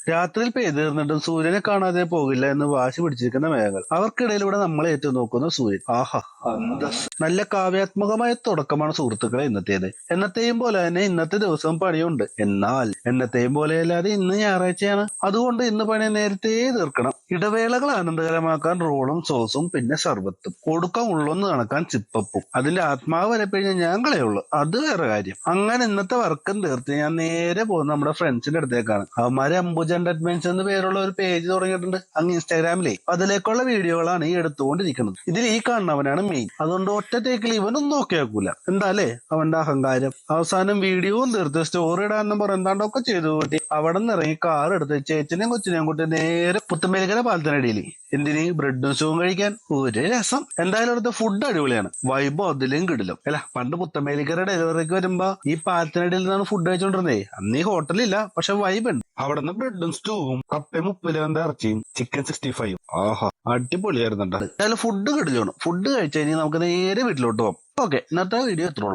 രാത്രിയിൽ പെയ്തീർന്നിട്ടും സൂര്യനെ കാണാതെ പോകില്ല എന്ന് വാശി പിടിച്ചിരിക്കുന്ന മേഘങ്ങൾ. അവർക്കിടയിലൂടെ നമ്മളെ ഏറ്റുനോക്കുന്ന സൂര്യൻ. ആഹാ, അന്തസ്. നല്ല കാവ്യാത്മകമായ തുടക്കമാണ് സുഹൃത്തുക്കളെ ഇന്നത്തേത്. എന്നത്തെയും പോലെ തന്നെ ഇന്നത്തെ ദിവസവും പണിയുണ്ട്. എന്നാൽ എന്നത്തെയും പോലെ അല്ലാതെ ഇന്ന് ഞായറാഴ്ചയാണ്. അതുകൊണ്ട് ഇന്ന് പണി നേരത്തെ തീർക്കണം. ഇടവേളകൾ ആനന്ദകരമാക്കാൻ റോളും സോസും പിന്നെ സർബത്തും. ഒടുക്കം ഉള്ളൊന്ന് കണക്കാൻ ചിപ്പപ്പും. അതിന്റെ ആത്മാവ് വരെ പിഴിഞ്ഞ് ഞാൻ കളയുള്ളൂ. അത് വേറെ കാര്യം. അങ്ങനെ ഇന്നത്തെ വർക്കും തീർത്ത് ഞാൻ നേരെ പോകുന്നത് നമ്മുടെ ഫ്രണ്ട്സിന്റെ അടുത്തേക്കാണ്. അവന്മാര് അംബുജ എന്റർടൈൻമെന്റ്സ് എന്ന് പേരുള്ള ഒരു പേജ് തുടങ്ങിയിട്ടുണ്ട് അങ്ങ് ഇൻസ്റ്റാഗ്രാമിലെ. അതിലേക്കുള്ള വീഡിയോകളാണ് ഈ എടുത്തുകൊണ്ടിരിക്കുന്നത്. ഇതിൽ ഈ കാണുന്നവനാണ് മെയിൻ. അതുകൊണ്ട് ഒറ്റ ടേക്കിൽ ഇവനൊന്നും നോക്കിയാക്കൂല. എന്താലേ അവന്റെ അഹങ്കാരം. അവസാനം വീഡിയോയും തീർത്ത് സ്റ്റോറി ഇടാന്നും പറഞ്ഞ് എന്താണ്ടൊക്കെ ചെയ്തു കൂട്ടി അവിടെ നിന്ന് ഇറങ്ങി കാർ എടുത്ത് ചേച്ചിനെയും കൊച്ചിനെയും കൂട്ടി നേരെ പുത്തമ്പേലിക്കര പാലത്തിനടിയിൽ. എന്തിന്? ബ്രെഡും ഷൂവും കഴിക്കാൻ. ഒരു രസം. എന്തായാലും അവിടുത്തെ ഫുഡ് അടിപൊളിയാണ്. വൈബോ അതിലും കിടിലും. അല്ല, പണ്ട് പുത്തമ്പേലിക്കര ഡെലിവറിക്ക് വരുമ്പോ ഈ പാലത്തിനടിയിൽ നിന്നാണ് ഫുഡ് കഴിച്ചോണ്ടിരുന്നേ. അന്ന് ഈ ഹോട്ടലില്ല, പക്ഷെ വൈബ് ഉണ്ട്. അവിടുന്ന് ബ്രെഡും സ്റ്റൂവും കപ്പയും മുപ്പിലെന്താ ഇറച്ചിയും ചിക്കൻ 65. ആഹാ, അടിപൊളിയായിരുന്നുണ്ട്. എന്തായാലും ഫുഡ് കിടിലാണ്. ഫുഡ് കഴിച്ചു കഴിഞ്ഞാൽ നമുക്ക് നേരെ വീട്ടിലോട്ട് പോകാം. ഓക്കെ, ഇന്നത്തെ വീഡിയോ എത്ര ഉള്ളൂ.